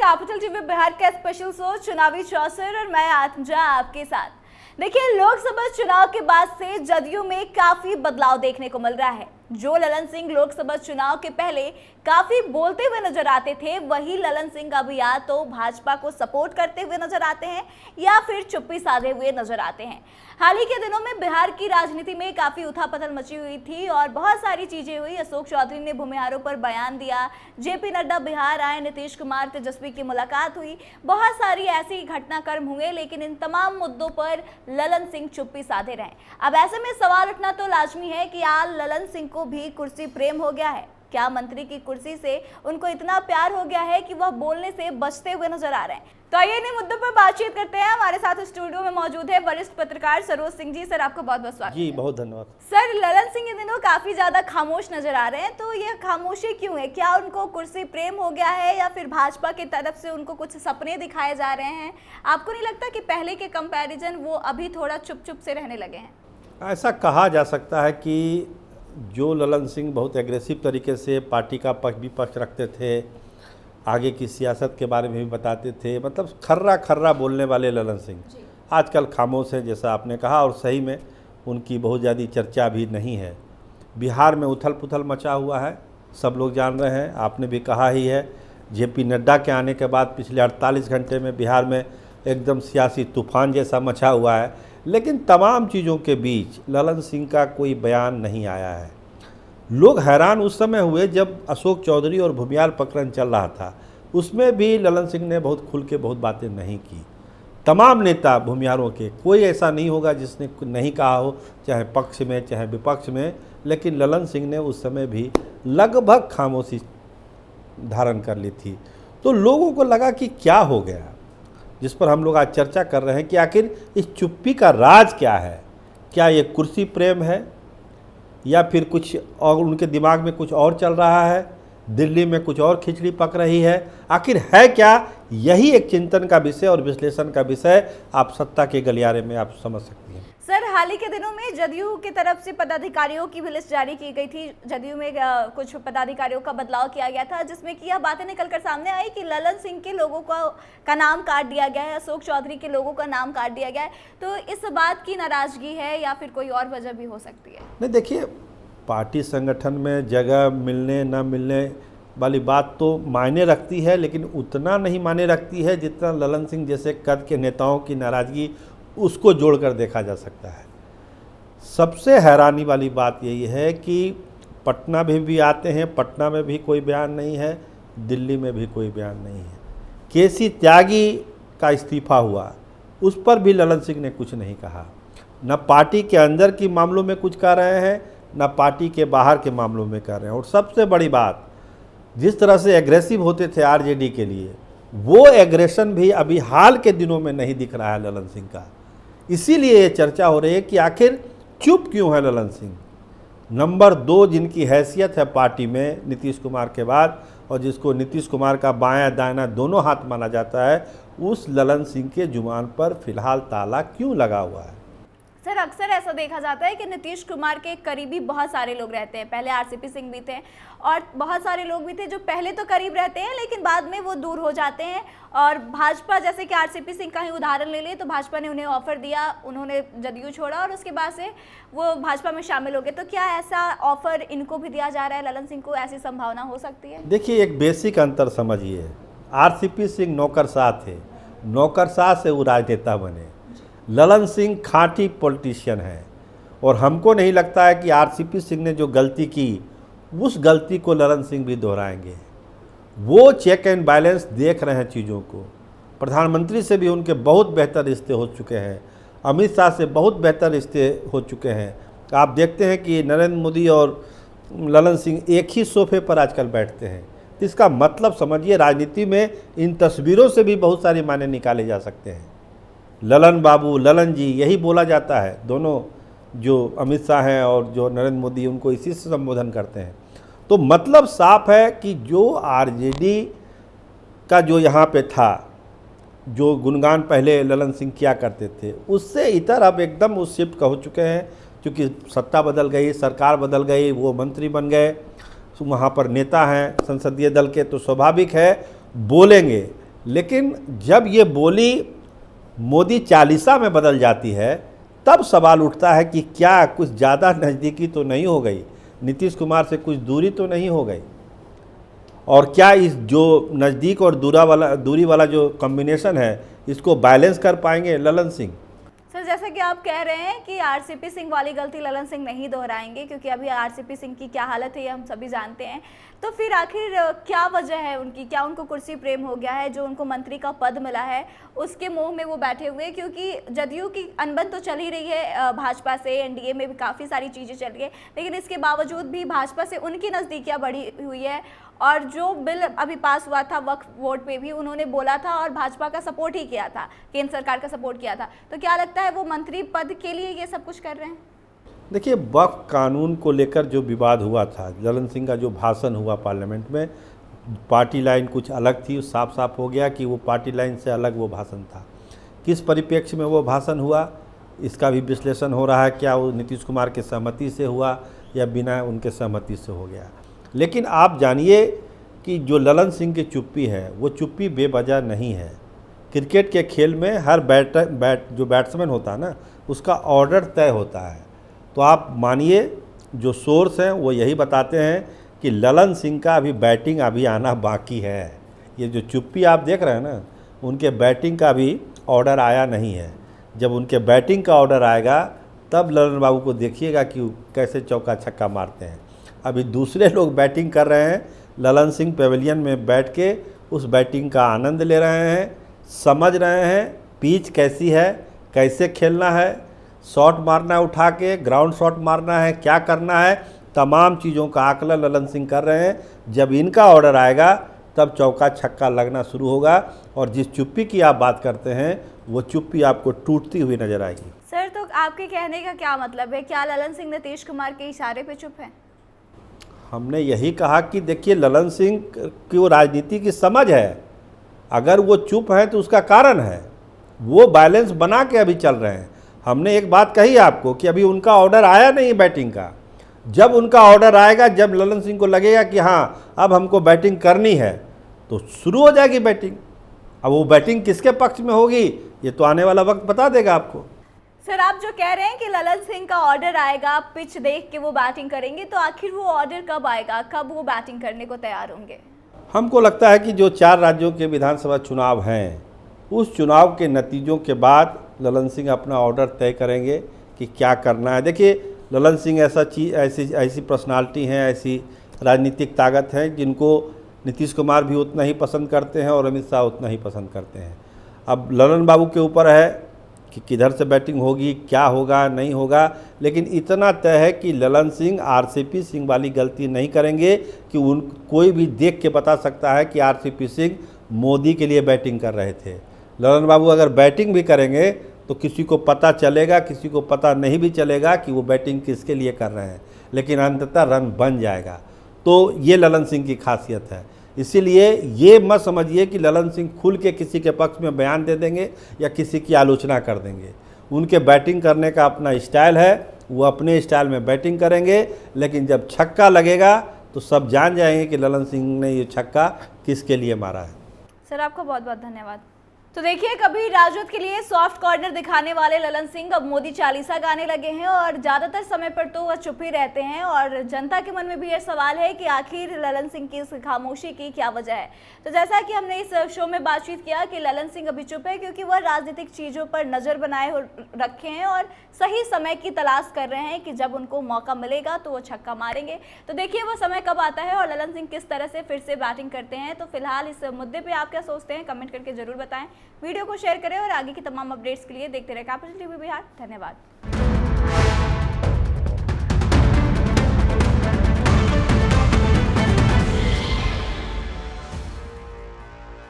Capital TV Bihar का special show चुनावी चौसर और मैं आत्मजा आपके साथ। देखिए, लोकसभा चुनाव के बाद से जदयू में काफी बदलाव देखने को मिल रहा है। जो ललन सिंह लोकसभा चुनाव के पहले काफी बोलते हुए नजर आते थे, वही ललन सिंह अब या तो भाजपा को सपोर्ट करते हुए नजर आते हैं या फिर चुप्पी साधे हुए नजर आते हैं। हाल ही के दिनों में बिहार की राजनीति में काफी उथापथल मची हुई थी और बहुत सारी चीजें हुई। अशोक चौधरी ने भूमिहारों पर बयान दिया, जेपी नड्डा बिहार आए, नीतीश कुमार तेजस्वी की मुलाकात हुई, बहुत सारी ऐसी घटनाक्रम हुए, लेकिन इन तमाम मुद्दों पर ललन सिंह चुप्पी साधे रहे। अब ऐसे में सवाल उठना तो लाजमी है कि आज ललन सिंह को भी कुर्सी प्रेम हो गया है। क्या मंत्री की कुर्सी से उनको इतना प्यार हो गया है कि वह बोलने से बचते हुए नजर आ रहे हैं? तो आइए इन्हीं मुद्दों पर बातचीत करते हैं। हमारे साथ स्टूडियो में मौजूद है वरिष्ठ पत्रकार सरोज सिंह जी। सर, आपका बहुत बहुत स्वागत जी, बहुत धन्यवाद। सर, ललन सिंह इन दिनों काफी ज्यादा खामोश नजर आ रहे हैं, तो यह खामोशी क्यों है? क्या उनको कुर्सी प्रेम हो गया है या फिर भाजपा की तरफ से उनको कुछ सपने दिखाए जा रहे हैं? आपको नहीं लगता कि पहले के कंपैरिजन वो अभी थोड़ा चुप चुप से रहने लगे हैं? ऐसा कहा जा सकता है कि जो ललन सिंह बहुत एग्रेसिव तरीके से पार्टी का विपक्ष रखते थे, आगे की सियासत के बारे में भी बताते थे, मतलब खर्रा खर्रा बोलने वाले ललन सिंह आजकल खामोश हैं, जैसा आपने कहा, और सही में उनकी बहुत ज़्यादा चर्चा भी नहीं है। बिहार में उथल पुथल मचा हुआ है, सब लोग जान रहे हैं, आपने भी कहा ही है। जेपी नड्डा के आने के बाद पिछले 48 घंटे में बिहार में एकदम सियासी तूफान जैसा मचा हुआ है, लेकिन तमाम चीज़ों के बीच ललन सिंह का कोई बयान नहीं आया है। लोग हैरान उस समय हुए जब अशोक चौधरी और भूमिहार प्रकरण चल रहा था, उसमें भी ललन सिंह ने बहुत खुल के बहुत बातें नहीं की। तमाम नेता भूमिहारों के, कोई ऐसा नहीं होगा जिसने नहीं कहा हो, चाहे पक्ष में चाहे विपक्ष में, लेकिन ललन सिंह ने उस समय भी लगभग खामोशी धारण कर ली थी। तो लोगों को लगा कि क्या हो गया, जिस पर हम लोग आज चर्चा कर रहे हैं कि आखिर इस चुप्पी का राज क्या है। क्या ये कुर्सी प्रेम है या फिर कुछ और उनके दिमाग में कुछ और चल रहा है, दिल्ली में कुछ और खिचड़ी पक रही है? आखिर है क्या? यही एक चिंतन का विषय और विश्लेषण का विषय आप सत्ता के गलियारे में आप समझ सकती हैं। सर, हाल ही के दिनों में जदयू की तरफ से पदाधिकारियों की भी लिस्ट जारी की गई थी। जदयू में कुछ पदाधिकारियों का बदलाव किया गया था, जिसमें कि यह बातें निकलकर सामने आई कि ललन सिंह के लोगों का नाम काट दिया गया है, अशोक चौधरी के लोगों का नाम काट दिया गया है। तो इस बात की नाराजगी है या फिर कोई और वजह भी हो सकती है? नहीं, देखिए, पार्टी संगठन में जगह मिलने न मिलने वाली बात तो मायने रखती है, लेकिन उतना नहीं मायने रखती है जितना ललन सिंह जैसे कद के नेताओं की नाराज़गी उसको जोड़कर देखा जा सकता है। सबसे हैरानी वाली बात यही है कि पटना में भी आते हैं, पटना में भी कोई बयान नहीं है, दिल्ली में भी कोई बयान नहीं है। केसी त्यागी का इस्तीफा हुआ, उस पर भी ललन सिंह ने कुछ नहीं कहा। न पार्टी के अंदर की मामलों में कुछ कह रहे हैं, न पार्टी के बाहर के मामलों में कर रहे हैं। और सबसे बड़ी बात, जिस तरह से एग्रेसिव होते थे आरजेडी के लिए, वो एग्रेशन भी अभी हाल के दिनों में नहीं दिख रहा है ललन सिंह का। इसीलिए ये चर्चा हो रही है कि आखिर चुप क्यों है ललन सिंह। नंबर 2 जिनकी हैसियत है पार्टी में नीतीश कुमार के बाद, और जिसको नीतीश कुमार का बायां दायां दोनों हाथ माना जाता है, उस ललन सिंह के जुबान पर फिलहाल ताला क्यों लगा हुआ है? सर, अक्सर ऐसा देखा जाता है कि नीतीश कुमार के करीबी बहुत सारे लोग रहते हैं। पहले आरसीपी सिंह भी थे और बहुत सारे लोग भी थे जो पहले तो करीब रहते हैं, लेकिन बाद में वो दूर हो जाते हैं। और भाजपा, जैसे कि आरसीपी सिंह का ही उदाहरण ले लिए, तो भाजपा ने उन्हें ऑफर दिया, उन्होंने जदयू छोड़ा और उसके बाद से वो भाजपा में शामिल हो गए। तो क्या ऐसा ऑफर इनको भी दिया जा रहा है ललन सिंह को? ऐसी संभावना हो सकती है? देखिए, एक बेसिक अंतर समझिए। आरसीपी सिंह नौकरशाह थे, नौकरशाह से वो राजनेता बने। ललन सिंह खाँटी पॉलिटिशियन है, और हमको नहीं लगता है कि आरसीपी सिंह ने जो गलती की, उस गलती को ललन सिंह भी दोहराएंगे। वो चेक एंड बैलेंस देख रहे हैं चीज़ों को। प्रधानमंत्री से भी उनके बहुत बेहतर रिश्ते हो चुके हैं, अमित शाह से बहुत बेहतर रिश्ते हो चुके हैं। आप देखते हैं कि नरेंद्र मोदी और ललन सिंह एक ही सोफे पर आजकल बैठते हैं। तो इसका मतलब समझिए, राजनीति में इन तस्वीरों से भी बहुत सारे मायने निकाले जा सकते हैं। ललन बाबू, ललन जी, यही बोला जाता है। दोनों जो अमित शाह हैं और जो नरेंद्र मोदी, उनको इसी से संबोधन करते हैं। तो मतलब साफ है कि जो आरजेडी का जो यहाँ पे था, जो गुणगान पहले ललन सिंह किया करते थे, उससे इतर अब एकदम उस शिफ्ट हो चुके हैं। क्योंकि सत्ता बदल गई, सरकार बदल गई, वो मंत्री बन गए, वहाँ पर नेता हैं संसदीय दल के, तो स्वाभाविक है बोलेंगे। लेकिन जब ये बोली मोदी चालीसा में बदल जाती है तब सवाल उठता है कि क्या कुछ ज़्यादा नज़दीकी तो नहीं हो गई, नीतीश कुमार से कुछ दूरी तो नहीं हो गई, और क्या इस जो नज़दीक और दूरी वाला जो कॉम्बिनेशन है इसको बैलेंस कर पाएंगे ललन सिंह। सर, जैसा कि आप कह रहे हैं कि आरसीपी सिंह वाली गलती ललन सिंह नहीं दोहराएंगे, क्योंकि अभी आरसीपी सिंह की क्या हालत है ये हम सभी जानते हैं, तो फिर आखिर क्या वजह है उनकी? क्या उनको कुर्सी प्रेम हो गया है? जो उनको मंत्री का पद मिला है उसके मोह में वो बैठे हुए, क्योंकि जदयू की अनबन तो चल ही रही है भाजपा से, एनडीए में भी काफ़ी सारी चीज़ें चल रही है, लेकिन इसके बावजूद भी भाजपा से उनकी नज़दीकियाँ बढ़ी हुई है। और जो बिल अभी पास हुआ था वक्फ बोर्ड पे भी उन्होंने बोला था और भाजपा का सपोर्ट ही किया था, केंद्र सरकार का सपोर्ट किया था, तो क्या लगता है वो मंत्री पद के लिए ये सब कुछ कर रहे हैं? देखिए, वक्फ कानून को लेकर जो विवाद हुआ था, ललन सिंह का जो भाषण हुआ पार्लियामेंट में, पार्टी लाइन कुछ अलग थी, साफ साफ हो गया कि वो पार्टी लाइन से अलग वो भाषण था। किस परिप्रेक्ष्य में वो भाषण हुआ इसका भी विश्लेषण हो रहा है, क्या वो नीतीश कुमार के सहमति से हुआ या बिना उनके सहमति से हो गया। लेकिन आप जानिए कि जो ललन सिंह की चुप्पी है वो चुप्पी बेवजह नहीं है। क्रिकेट के खेल में हर जो बैट्समैन होता है ना उसका ऑर्डर तय होता है, तो आप मानिए जो सोर्स हैं वो यही बताते हैं कि ललन सिंह का अभी बैटिंग अभी आना बाकी है। ये जो चुप्पी आप देख रहे हैं ना, उनके बैटिंग का भी ऑर्डर आया नहीं है। जब उनके बैटिंग का ऑर्डर आएगा तब ललन बाबू को देखिएगा कि कैसे चौका छक्का मारते हैं। अभी दूसरे लोग बैटिंग कर रहे हैं, ललन सिंह पेविलियन में बैठ के उस बैटिंग का आनंद ले रहे हैं, समझ रहे हैं पिच कैसी है, कैसे खेलना है, शॉट मारना है उठा के, ग्राउंड शॉट मारना है, क्या करना है, तमाम चीज़ों का आकलन ललन सिंह कर रहे हैं। जब इनका ऑर्डर आएगा तब चौका छक्का लगना शुरू होगा, और जिस चुप्पी की आप बात करते हैं वो चुप्पी आपको टूटती हुई नजर आएगी। सर, तो आपके कहने का क्या मतलब है? क्या ललन सिंह नीतीश कुमार के इशारे पे चुप है? हमने यही कहा कि देखिए, ललन सिंह की वो राजनीति की समझ है, अगर वो चुप हैं तो उसका कारण है, वो बैलेंस बना के अभी चल रहे हैं। हमने एक बात कही आपको कि अभी उनका ऑर्डर आया नहीं बैटिंग का, जब उनका ऑर्डर आएगा, जब ललन सिंह को लगेगा कि हाँ अब हमको बैटिंग करनी है, तो शुरू हो जाएगी बैटिंग। अब वो बैटिंग किसके पक्ष में होगी ये तो आने वाला वक्त बता देगा आपको। सर, आप जो कह रहे हैं कि ललन सिंह का ऑर्डर आएगा, पिच देख के वो बैटिंग करेंगे, तो आखिर वो ऑर्डर कब आएगा, कब वो बैटिंग करने को तैयार होंगे? हमको लगता है कि जो 4 राज्यों के विधानसभा चुनाव हैं उस चुनाव के नतीजों के बाद ललन सिंह अपना ऑर्डर तय करेंगे कि क्या करना है। देखिए, ललन सिंह ऐसी पर्सनालिटी हैं, ऐसी राजनीतिक ताकत है जिनको नीतीश कुमार भी उतना ही पसंद करते हैं और अमित शाह उतना ही पसंद करते हैं। अब ललन बाबू के ऊपर है कि किधर से बैटिंग होगी, क्या होगा, नहीं होगा, लेकिन इतना तय है कि ललन सिंह आरसीपी सिंह वाली गलती नहीं करेंगे कि कोई भी देख के बता सकता है कि आरसीपी सिंह मोदी के लिए बैटिंग कर रहे थे। ललन बाबू अगर बैटिंग भी करेंगे तो किसी को पता चलेगा, किसी को पता नहीं भी चलेगा कि वो बैटिंग किसके लिए कर रहे हैं, लेकिन अंततः रन बन जाएगा। तो ये ललन सिंह की खासियत है। इसीलिए ये मत समझिए कि ललन सिंह खुल के किसी के पक्ष में बयान दे देंगे या किसी की आलोचना कर देंगे। उनके बैटिंग करने का अपना स्टाइल है, वो अपने स्टाइल में बैटिंग करेंगे, लेकिन जब छक्का लगेगा तो सब जान जाएंगे कि ललन सिंह ने ये छक्का किसके लिए मारा है। सर, आपका बहुत बहुत धन्यवाद। तो देखिए, कभी राजद के लिए सॉफ्ट कॉर्नर दिखाने वाले ललन सिंह अब मोदी चालीसा गाने लगे हैं और ज़्यादातर समय पर तो वह चुप ही रहते हैं, और जनता के मन में भी यह सवाल है कि आखिर ललन सिंह की इस खामोशी की क्या वजह है। तो जैसा कि हमने इस शो में बातचीत किया कि ललन सिंह अभी चुप है क्योंकि वह राजनीतिक चीज़ों पर नज़र बनाए रखे हैं और सही समय की तलाश कर रहे हैं कि जब उनको मौका मिलेगा तो वो छक्का मारेंगे। तो देखिए वो समय कब आता है और ललन सिंह किस तरह से फिर से बैटिंग करते हैं। तो फिलहाल इस मुद्दे पे आप क्या सोचते हैं कमेंट करके जरूर बताएं, वीडियो को शेयर करें और आगे की तमाम अपडेट्स के लिए देखते रहे कैपिटल टीवी बिहार। धन्यवाद।